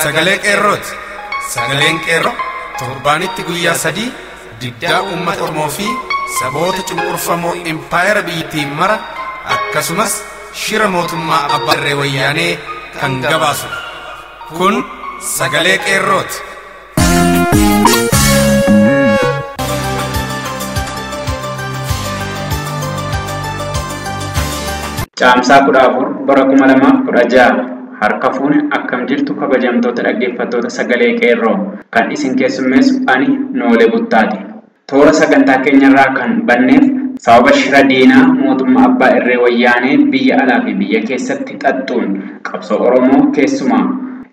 sagalee qeerrooti. Sagaleen qeerroo torbaanitti guyyaa 3 diddaa uummata Oromoo fi saboota cunqurfamoo impaayera biyyattiin mara akkasumas shira mootummaa abbaa irree wayyaanee kan gabaasu. Kun sagalee qeerrooti. Caamsaa 14 bara 2016 harka fuune akkam jirtu kabajamtoota dhaggeeffattoota sagalee qeerroo kan isin keessummeessu ani Noolee Buttaati. Toora sagantaa keenyarraa kan banneef sababa shira diinaa mootummaa abbaa irree wayyaanee biyya alaa fi biyya keessatti xaxxuun qabsoo Oromoo keessumaa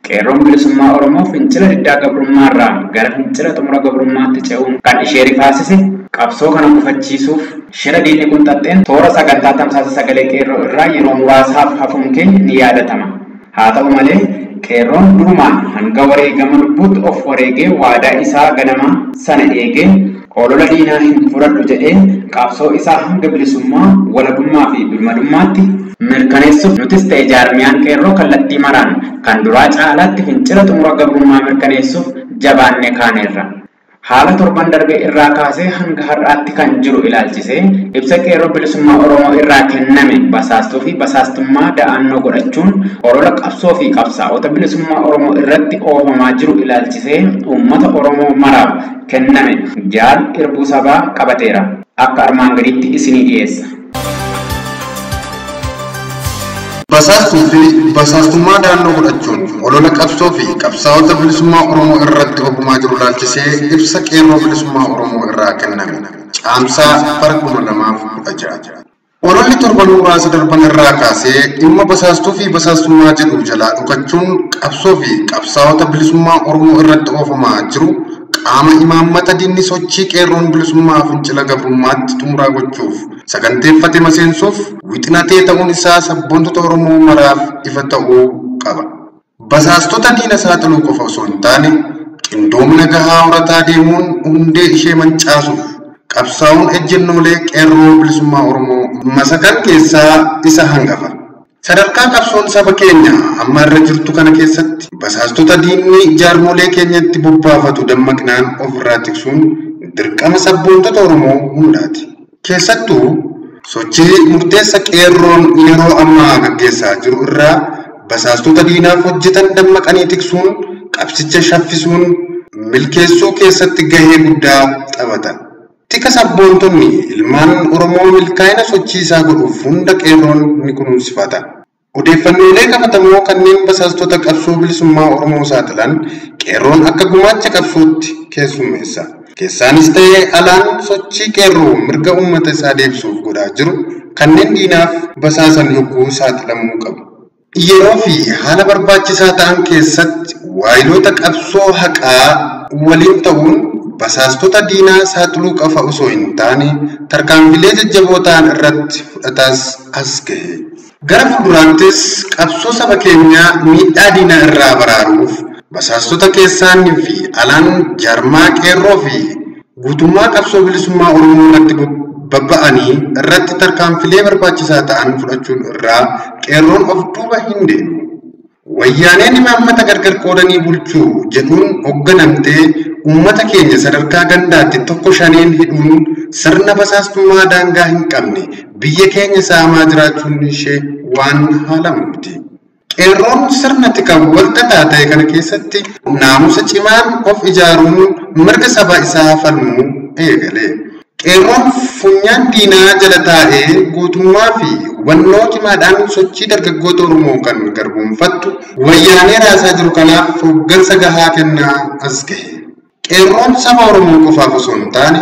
qeerroon bilisummaa Oromoo fincila diddaa gabrummaarraa gara fincila xumura gabrummaatti ce'uun kan ishee rifaasise qabsoo kana gufachiisuuf shira diinni kun xaxxeen toora sagantaa tamsaasa sagalee qeerroo irraa yeroo muraasaaf hafuun keenya ni yaadatama. Haa ta'u malee qeerroon durumaan hanga wareegama lubbuutti of wareegee waadaa isaa ganama sana eegee olola diinaa hin fudhadhu jedhee qabsoo isaa hanga bilisummaa walabummaa fi birmadummaatti mirkaneessuuf nutis ta'e jaarmiyaan qeerroo kallattii maraan kan duraa caalaatti fincila xumura gabrummaa mirkaneessuuf jabaannee kaaneerra. Haala torban darbee irraa kaasee hanga har'aatti kan jiru ilaalchisee ibsa qeerroo bilisummaa Oromoo irraa kenname basaastuu fi basaastummaa da'annoo godhachuun olola qabsoo fi qabsaa'ota bilisummaa Oromoo irratti oofamaa jiru ilaalchisee uummata Oromoo maraaf kenname jaal irbuu sabaa qabateera. Akka armaan gadiitti isinii dhiyeessa. Basaastuu fi basaastummaa da'annoo godhachuun olola qabsoo fi qabsaa'ota bilisummaa Oromoo irratti oofamaa jiru ilaalchisee ibsa qeerroo bilisummaa Oromoo irraa kenname caamsaa bara 2016. Ololli torban muraasa darban irraa kaasee dhimma basaastuu fi basaastummaa jedhu jalaa dhukachuun qabsoo fi qabsaa'ota bilisummaa Oromoo irratti oofamaa jiru qaama imaammata diinni sochii qeerroon bilisummaa fincila gabrummaatti xumuraa gochuuf saganteeffate maseensuuf wixinatee ta'uun isaa sabboontota Oromoo maraaf ifa ta'uu qaba. Basaastota diina saaxiluu qofa osoo hin taane qindoomina gahaa horataa deemuun hundee ishee mancaasuuf qabsaa'uun ejjennoolee qeerroo bilisummaa Oromoo masakan keessaa isa hangafa. Sadarkaa qabsoon saba keenya amma irra jirtu kana keessatti basaastota diinni jaarmolee keenyatti bobbaafatu dammaqnaan ofirraa tiksuun dirqama sabboontota Oromoo hundaati. Keessattuu sochii murteessa qeerroon yeroo ammaa gaggeessaa jiru irraa basaastota diinaaf hojjetan dammaqanii tiksuun qabsicha shaffisuun milkeessuu keessatti gahee guddaa taphatan. Tika sabboontonni ilmaan Oromoo milkaa'ina sochii isaa godhuuf hunda qeerroon ni kunuunsifata. Odeeffannoolee qabatamoo kanneen basaastota qabsoo bilisummaa Oromoo saaxilan qeerroon akka gumaacha qabsootti keessummeessa. Keessaanis ta'ee alaan sochii qeerroo mirga uummata isaa deebisuuf godhaa jiru kanneen diinaaf basaasan yogguu saaxilamuu qabu. Yeroo fi haala barbaachisaa ta'an keessatti waayiloota qabsoo haqaa waliin ta'uun basaastota diinaa saaxiluu qofa osoo hin taane tarkaanfilee jajjaboo ta'an irratti fudhataas as gahe. Gara fuulduraattis qabsoo saba keenyaa miidhaa diinaa irraa baraaruuf basaastota keessaanii fi alaan jaarmaa qeerroo fi guutummaa qabsoo bilisummaa Oromoo irratti babba'anii irratti tarkaanfilee barbaachisaa ta'an fudhachuun irraa qeerroon of duuba hin deemu. Wayyaaneen imaammata gargar qoodanii bulchuu jedhuun hoogganamtee uummata keenya sadarkaa gandaatti tokko shaneen hidhuun sirna basaastummaa daangaa hin qabne biyya keenya saamaa jiraachuun ishee waan haalamu miti. Qeerroon sirna tika walxaxaa ta'e kana keessatti naamusa cimaan of ijaaruun mirga saba isaa falmuu eegale. Qeerroon funyaan diinaa jala taa'ee guutummaa fi hubannoo cimaadhaan sochii dargaggoota Oromoo kan garboomfattu wayyaanee raasaa jiru kanaaf hooggansa gahaa kennaa as gahe. Qeerroon saba Oromoo qofaaf osoo hin taane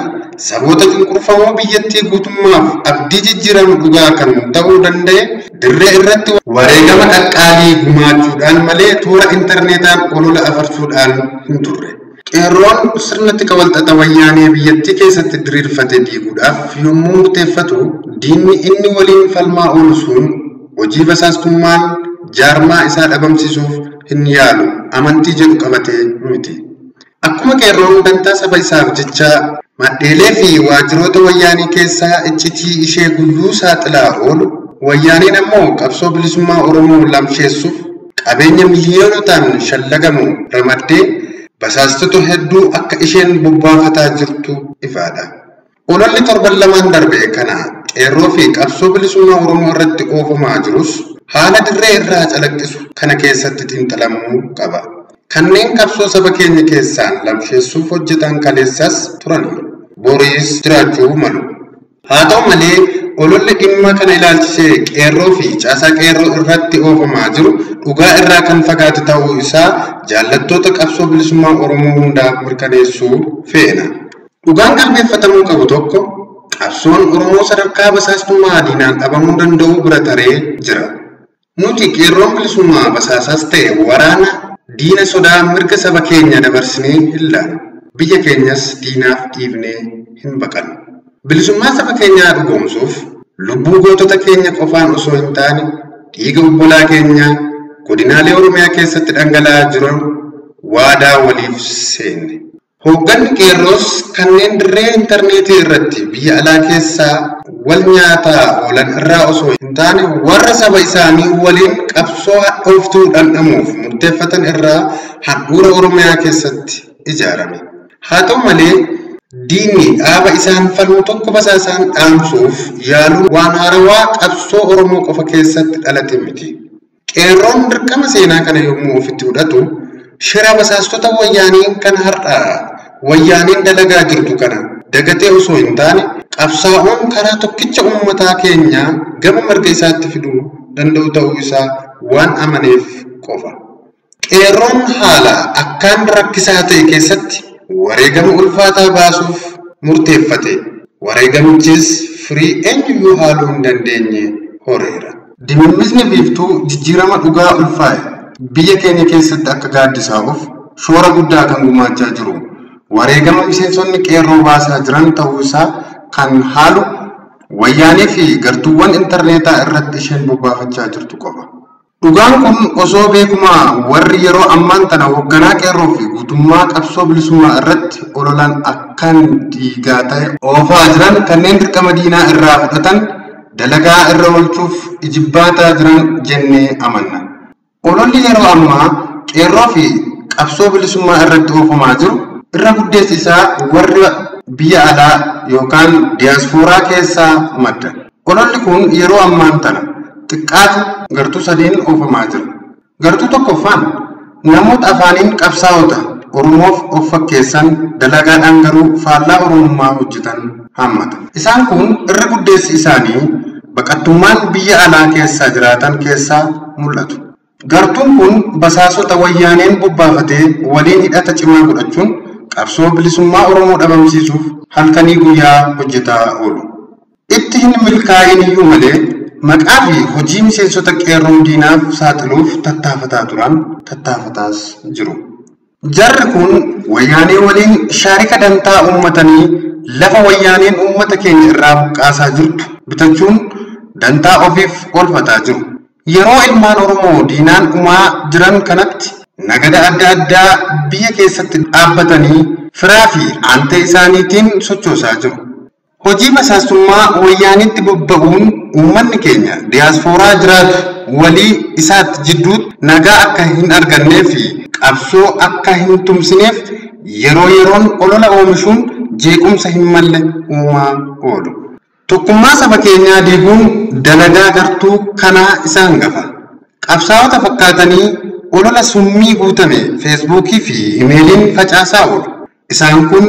saboota cunqurfamoo biyyattii guutummaaf abdii jijjiiramu dhugaa kan ta'uu danda'e dirree irratti wareegama qaqqaalii gumaachuudhaan malee toora intarneetaan olola afarsuudhaan hin turre. Qeerroon sirna tika walxaxa wayyaanee biyyattii keessatti diriirfate diiguudhaaf yommuu murteeffatu diinni inni waliin falmaa oolu sun hojii basaastummaan jaarmaa isaa dhabamsiisuuf hin yaalu amantii jedhu qabatee miti. Akkuma qeerroon dantaa saba isaaf jecha maddeelee fi waajjiroota wayyaanii keessaa iccitii ishee guyyuu saaxilaa oolu wayyaaniin ammoo qabsoo bilisummaa Oromoo lamsheessuuf qabeenya miliyoonotaan shallagamu ramaddee basaastota hedduu akka isheen bobbaafataa jirtu ifaadha. Ololli torban lamaan darbe kana qeerroo fi qabsoo bilisummaa Oromoo irratti oofamaa jirus haala dirree irraa calaqqisu kana keessatti xiinxalamuu qaba. Kanneen qabsoo saba keenya keessaan lamsheessuuf hojjetan kaleessas turani. Boriis jiraachuu malu. Haa ta'u malee ololli dhimma kana ilaalchisee qeerroo fi caasaa qeerroo irratti oofamaa jiru dhugaa irraa kan fagaate ta'uu isaa jaallattoota qabsoo bilisummaa Oromoo hundaaf mirkaneessuu feena. Dhugaan qalbeeffatamuu qabu tokko qabsoon Oromoo sadarkaa basaastummaa diinaan dhabamuu danda'u bira taree jira. Nuti qeerroon bilisummaa basaasaas ta'e waraana diina sodaa mirga saba keenya dabarsinee hin laannu. Biyya keenyas diinaaf dhiifnee hin baqannu. Bilisummaa saba keenyaa dhugoomsuuf lubbuu gootota keenya qofaan osoo hin taane dhiiga obbolaa keenyaa godinaalee Oromiyaa keessatti dhangala'aa jiran waadaa waliif seenne. Hoogganni qeerroos kanneen dirree intarneetii irratti biyya alaa keessaa wal nyaataa oolan irraa osoo hin taane warra saba isaanii waliin qabsoo hadhooftuu dhandhamuuf murteeffatan irraa handhuura Oromiyaa keessatti ijaarame. Haa ta'u malee diinni dhaaba isaan falmu tokko basaasaan dhaamsuuf yaaluun waan haarawaa qabsoo Oromoo qofa keessatti dhalate miti. Qeerroon dirqama seenaa kana yommuu ofitti fudhatu shira basaastota wayyaaniin kan har'aa wayyaaniin dalagaa jirtu kana dagatee osoo hin taane qabsaa'uun karaa tokkicha uummataa keenyaa gama mirga isaatti fiduu danda'u ta'uu isaa waan amaneef qofa. Qeerroon haala akkaan rakkisaa ta'e keessatti wareegama ulfaataa baasuuf murteeffate. Wareegamichis firii eenyuyyuu haaluu hin dandeenye horeera. Dimimmisni biiftuu jijjiirama dhugaa ulfaa'e biyya keenya keessatti akka gaaddisaa'uuf shoora guddaa kan gumaachaa jiru. Wareegama miseensonni qeerroo baasaa jiran ta'uu isaa kan haalu wayyaanii fi gartuuwwan intarneetaa irratti isheen bobbaafachaa jirtu qofa. Dhugaan kun osoo beekumaa warri yeroo ammaan tana hoogganaa qeerroo fi guutummaa qabsoo bilisummaa irratti ololaan akkaan diigaa ta'e oofaa jiran kanneen dirqama diinaa irraa fudhatan dalagaa irra oolchuuf ijibbaataa jiran jennee amanna. Ololli yeroo ammaa qeerroo fi qabsoo bilisummaa irratti oofamaa jiru irra guddeessi isaa warri biyya alaa yookaan diyaaspooraa keessaa madda. Ololli kun yeroo ammaan tana xiqqaatu gartuu sadiin oofamaa jira. Gartuu tokkoffaan namoota afaaniin qabsaa'ota Oromoof of fakkeessan dalagaadhaan garuu faallaa Oromummaa hojjetan hammata. Isaan kun irra guddeessi isaanii baqattummaan biyya alaa keessaa jiraatan keessaa mul'atu. Gartuun kun basaasota wayyaaneen bobbaafatee waliin hidhata cimaa godhachuun qabsoo bilisummaa Oromoo dhabamsiisuuf halkanii guyyaa hojjetaa oolu. Itti hin milkaa'in iyyuu malee maqaa fi hojii miseensota qeerroo diinaaf saaxiluuf tattaafataa turan tattaafataas jiru. Jarri kun wayyaanee waliin shaarika dantaa uummatanii lafa wayyaaneen uummata keenya irraa buqqaasaa jirtu bitachuun dantaa ofiif oolfataa jiru. Yeroo ilmaan Oromoo diinaan dhumaa jiran kanatti nagada adda addaa biyya keessatti dhaabbatanii firaa fi aantee isaaniitiin sochoosaa jiru. Hojii basaastummaa wayyaanitti bobba'uun uummanni keenya diyaaspooraa jiraatu walii isaatti jidduutti nagaa akka hin argannee fi qabsoo akka hin tumsineef yeroo yeroon olola oomishuun jeequmsa hin malle uumaa oolu. Tokkummaa saba keenyaa diiguun dalagaa gartuu kanaa isaan gafa. Qabsaa'ota fakkaatanii olola summii guutame feesbuukii fi imeeliin facaasaa oolu. Isaan kun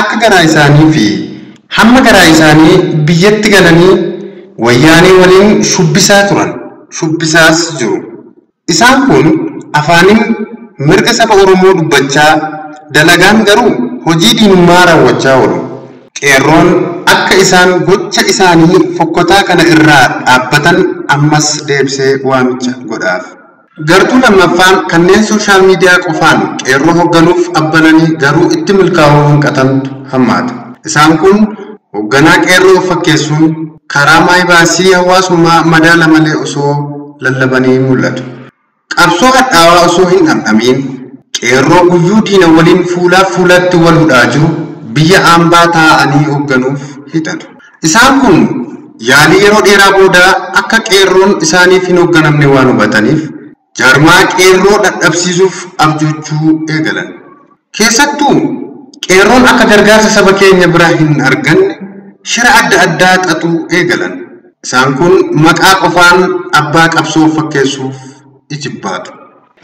akka garaa isaanii fi hamma garaa isaanii biyyatti galanii wayyaanee waliin shubbisaa turan shubbisaas jiru. Isaan kun afaaniin mirga saba Oromoo dubbachaa dalagaan garuu hojii diinummaa raawwachaa oolu. Qeerroon akka isaan gocha isaanii fokkotaa kana irraa dhaabbatan ammas deebisee waamicha godhaaf. Gartuu lammaffaan kanneen sooshaal miidiyaa qofaan qeerroo hoogganuuf abbananii garuu itti milkaa'uu hanqatantu hammaata. Isaan kun hoogganaa qeerroo fakkeessuun karaa maayibaasii hawaasummaa madaala malee osoo lallabanii mul'atu. Qabsoo hadhaawaa osoo hin dhamdhamiin qeerroo guyyuu diina waliin fuulaa fuulatti wal hudhaa jiru biyya ambaa taa'anii hoogganuuf hidhatu. Isaan kun yaalii yeroo dheeraa booda akka qeerroon isaaniif hin hoogganamne waan hubataniif jaarmaa qeerroo dadhabsiisuuf abjoochuu eegalan. Keessattuu qeerroon akka gargaarsa saba keenya biraa hin arganne shira adda addaa xaxuu eegalan. Isaan kun maqaa qofaan abbaa qabsoo fakkeessuuf ijibbaatu.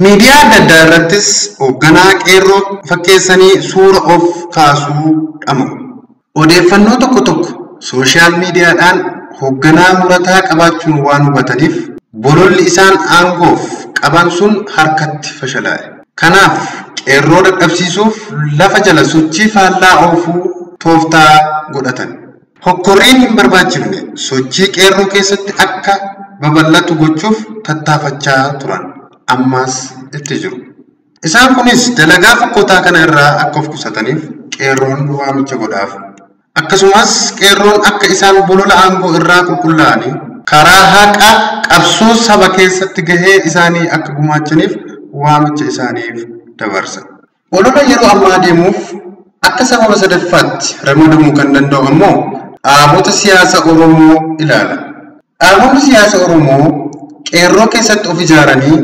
Miidiyaa adda addaa irrattis hoogganaa qeerroo fakkeessanii suura of kaasuu dhamamu. Odeeffannoo tokko tokko sooshaal miidiyaadhaan hoogganaa murataa qabaachuun waan hubataniif bololli isaan aangoof qaban sun harkatti fashalaa'e. Kanaaf qeerroo dadhabsiisuuf lafa jala sochii faallaa oofuu tooftaa godhatan. Hokkorriin hin barbaachifne sochii qeerroo keessatti akka babal'atu gochuuf tattaafachaa turan. Ammas itti jiru. Isaan kunis dalagaa fokkotaa kana irraa akka of qusataniif qeerroon waamicha godhaaf. Akkasumas qeerroon akka isaan bolola aangoo irraa qulqullaa'anii karaa haqa qabsoo saba keessatti gahee isaanii akka gumaachaniif waamicha isaaniif dabarsa. Olola yeroo ammaa deemuuf akka sababa sadaffaatti ramadamuu kan danda'u ammoo dhaabota siyaasa Oromoo ilaala. Dhaabonni siyaasa Oromoo qeerroo keessatti of ijaaranii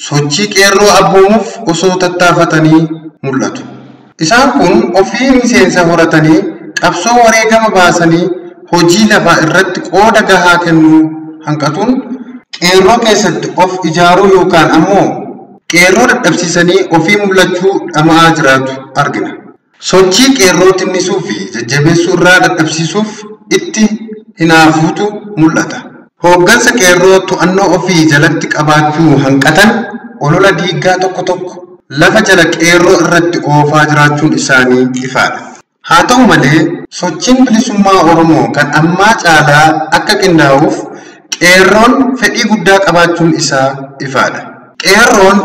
sochii qeerroo abboomuuf osoo tattaafatanii mul'atu. Isaan kun ofii miseensa horatanii qabsoo wareegama baasanii hojii lafaa irratti qooda gahaa kennuu hanqatuun qeerroo keessatti of ijaaruu yookaan ammoo qeerroo dadhabsiisanii ofii mul'achuu dhama'aa jiraatu argina. Sochii qeerroo tinnisuu fi jajjabeessuu irraa dadhabsiisuuf itti hinaafuutu mul'ata. Hooggansa qeerroo to'annoo ofii jalatti qabaachuu hanqatan olola diiggaa tokko tokko lafa jala qeerroo irratti oofaa jiraachuun isaanii ifaadha. Haa ta'u malee sochiin bilisummaa Oromoo kan ammaa caalaa akka qindaa'uuf qeerroon fedhii guddaa qabaachuun isaa ifaadha. Qeerroon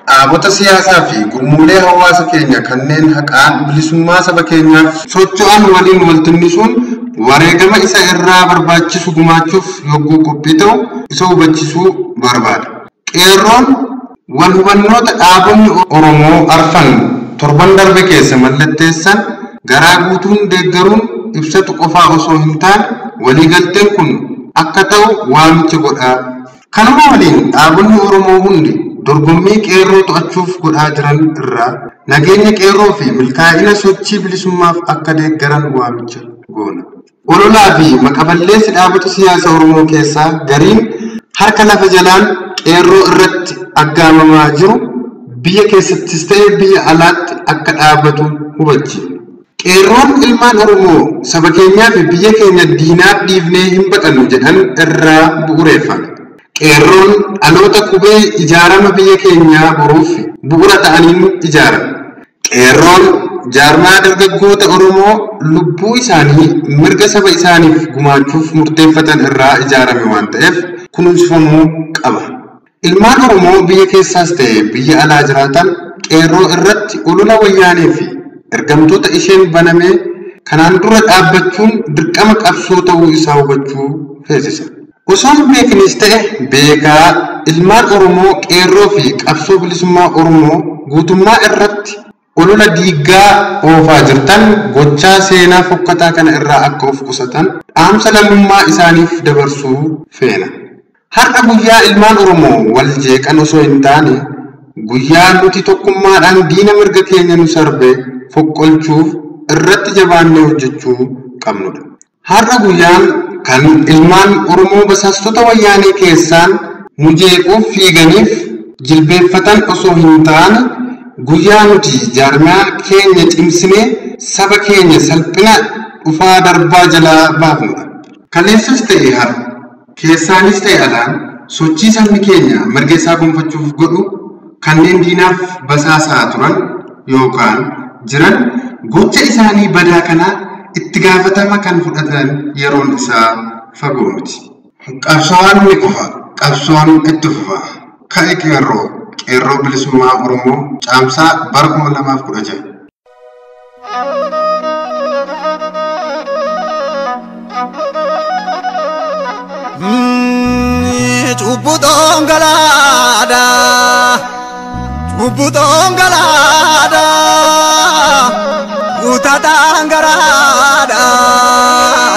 dhaabota siyaasaa fi gurmuulee hawaasa keenya kanneen haqaan bilisummaa saba keenyaaf socho'an waliin waltinnisuun wareegama isa irraa barbaachisu gumaachuuf yogguu qophii ta'u isa hubachisuu barbaada. Qeerroon wal hubannoota dhaabonni Oromoo arfan torban darbe keessa mallatteessan garaa guutuun deeggaruun ibsatu qofaa osoo hin taane waliigalteen kun akka ta'u waamicha godhaa. Kanuma waliin dhaabonni Oromoo hundi dorgommii qeerroo to'achuuf godhaa jiran irraa nageenya qeerroo fi milkaa'ina sochii bilisummaaf akka deeggaran waamicha goona. Ololaa fi maqaballeessi dhaabota siyaasa Oromoo keessaa gariin harka lafa jalaan qeerroo irratti aggaamamaa jiru biyya keessattis ta'ee biyya alaatti akka dhaabatu hubachiisa. Qeerroon ilmaan Oromoo saba keenyaa fi biyya keenya diinaaf dhiifnee hin baqannu jedhan irraa bu'uureeffame. Qeerroon dhaloota qubee ijaarama biyya keenyaa boruuf bu'uura ta'aniin ijaarame. Qeerroon jaarmaa dargaggoota Oromoo lubbuu isaanii mirga saba isaaniif gumaachuuf murteeffatan irraa ijaarame waan ta'eef kunuunfamuu qaba. Ilmaan Oromoo biyya keessaas ta'e biyya alaa jiraatan qeerroo irratti olola wayyaanee fi ergamtoota isheen banamee kanaan dura dhaabbachuun dirqama qabsoo ta'uu isaa hubachuu feesisa. Osoo hin beeknis ta'e beekaa ilmaan Oromoo qeerroo fi qabsoo bilisummaa Oromoo guutummaa irratti olola diiggaa oofaa jirtan gochaa seenaa fokkataa kana irraa akka of qusatan dhaamsa lammummaa isaaniif dabarsuu feena. Har'a guyyaa ilmaan Oromoo wal jeeqan osoo hin taane guyyaa nuti tokkummaadhaan diina mirga keenya nu sarbe foqqolchuuf irratti jabaannee hojjechuu qabnudha. Har'a guyyaan kan ilmaan Oromoo basaastota wayyaanee keessaan nu jeequuf fiiganiif jilbeeffatan osoo hin taane guyyaa nuti jaarmaa keenya cimsinee saba keenya salphina dhufaa darbaa jalaa baafnudha. Kaleessas ta'e har'a keessaanis ta'e alaan sochii sabni keenya mirga isaa gonfachuuf godhu kanneen diinaaf basaasaa turan yookaan jiran gocha isaanii badaa kanaa itti gaafatama kan fudhatan yeroon isaa fagoo miti. Qabsoon ni qofa, qabsoon itti fufa. Ka'e qeerroo bilisummaa Oromoo caamsaa bara 2016. Cubbuttoon galaadha utataan garaadha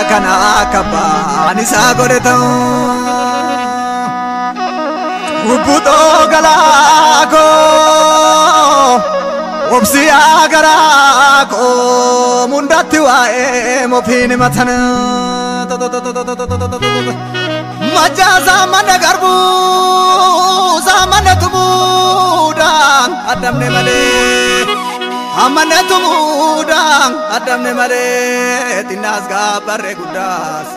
kana akka baan isaa godhe ta'u Ubbuto galako obsiya garako mundatti wae mopini matana maja zamana garbu zamana tumudan adamne male amane tumudan adamne male tinas gabarre gudas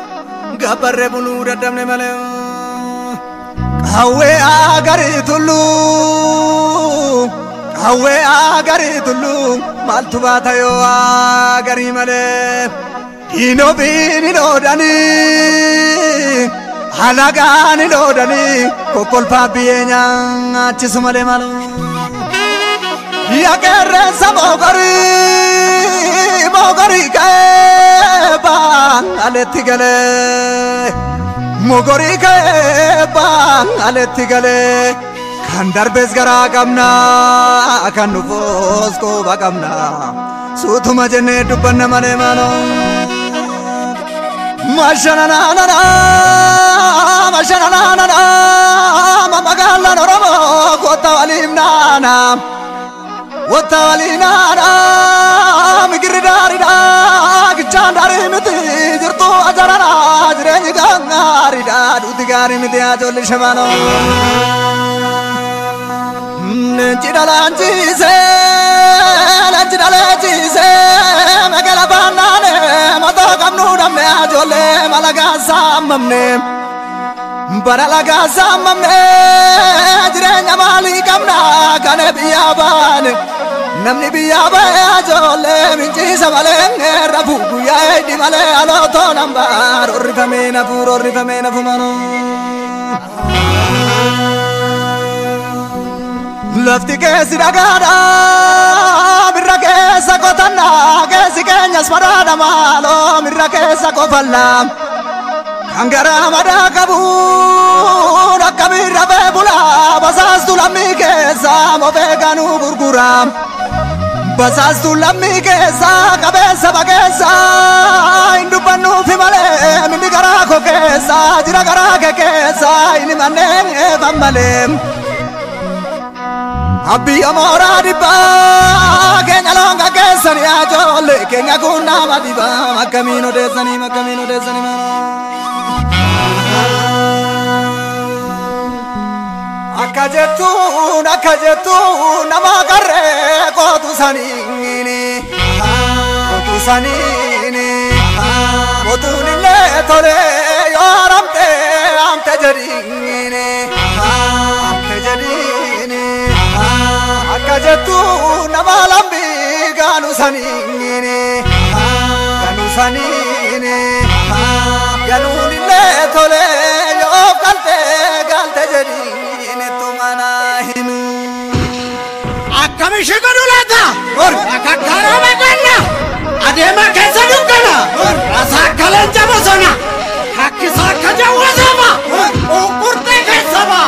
gabarre bulu adamne male Hawe agari tulu maltu batayo agari male ino bini lodani halagani lodani kokol pabienya achisu male malu ya kerre mogari kaeba aleti gale Mogori ke bang aletti gale kan darbes gara kamna kan nufos ko bakamna sutuma jenne dubbanna mane mano mashanana mamagalla noromo kota walimnana watalinana migridari gichandari miti jirtu ajarana jireni gangari duti gari miti ajolli shamano lanchidalachise magala banane mato kamnu damme ajolle malaga samamne baralaga samamne jirenya mali kamna kane biyabane namni biyaba ajolle minchi sabale rabu guya di male aloto nambar orifamena fumano lafti ke sidagada mirra ke sakotana ke sikenya smarada malo mirra ke sakofalla kangara mada kabu nakabira bebula basastu lammi ke samo veganu gurguram basastu lammi ke sa kabesa bagesa indu panu fimale mindi gara ko ke sa jira gara ke sa ini manne famale Abbi amora diba kenya longa ke sani ajole kenya kuna madiba makamino desani ma akajetu namagarre kotu sanini kotu nille tole yoramte amte jarini akajetu namalambi ganu sanini ganu nille tole yokalte galte jarini tumana hinu akkamishi godulata akakkara bagalla adema kesa dukana asakalen jabosona hakkisa kajawazama ukurte kesaba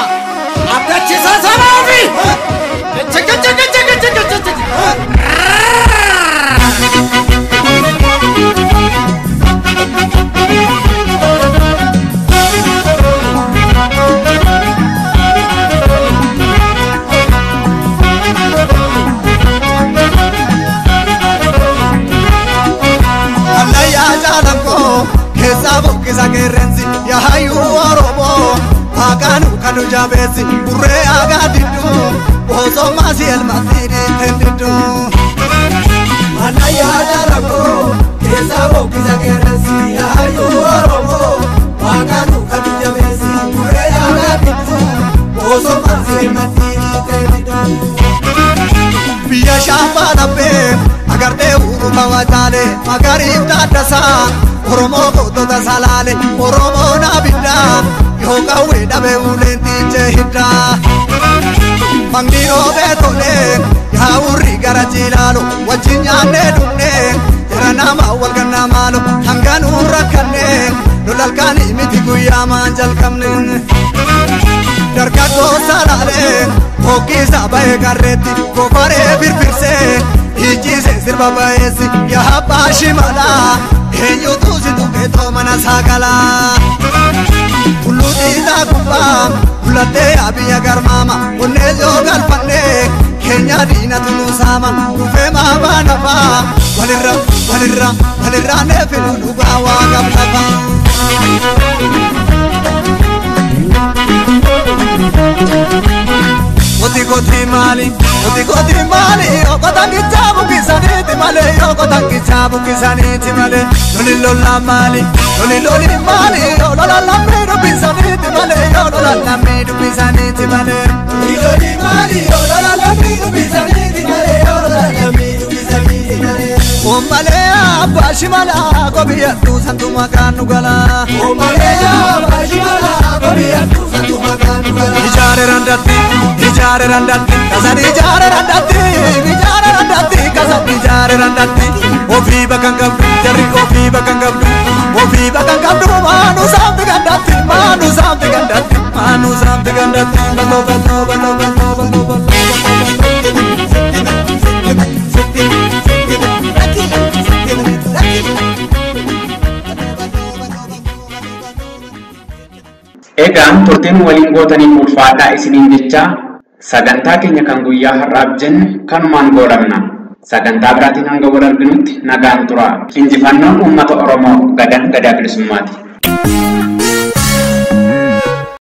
abdachisa sababi Ya hayu oromo aganu kanu jabesi burre agadidu oso masi el masiri tendidu anaya darako kesabo kizageresi ya hayu oromo aganu kanu jabesi burre agadidu oso masi el masiri tendidu biya shamba be agarte uru mawatale magarib dadasa Oromo kotota salale Oromo nabida yoga weda be ulenti jehida Mangiro betole ya uri garajilalo wajinyane dunne Teranama walgana malo hanganu rakane Lolalkani miti guya manjal kamne Darkato salale Hokisa bae karreti Kofare firfirse Hijise sirba baesi Ya hapa shimala Enyo tusi tuke to mana sagala Kulluudhiidhaa gubbaa Kullatee abiyya garmaama Onnee yoo galfannee Keenya diinatu nu saama Dhufee maabaa nafaa Walirra neefinu dhugaa waa gablafa Koti maali Okotan kichabu kisaniti male Okotan kichabu kisaniti male Loli maali Lola lamidu kisaniti male Lola lamidu kisaniti male Loli maali Lola lamidu kisaniti male Lola lamidu kisaniti male Ombale abashimala Kobiyatu santu makanu gala Ombale abashimala Kobiyatu santu makanu gala Ijare randati Kasani ijare randati Kasani ijare randati Ofi bakang kabdu Jari ofi bakang kabdu Ofi bakang kabdu Manu samti gandati Balo Egaan turtiin waliin gootanii ulfaataa isiniin jecha sagantaa keenya kan guyyaa har'aaf jenne kanumaan goolabna. Sagantaa biraatiin hanga wal arginutti nagaan turaa. Injifannoon uummata Oromoo gadaa bilisummaati.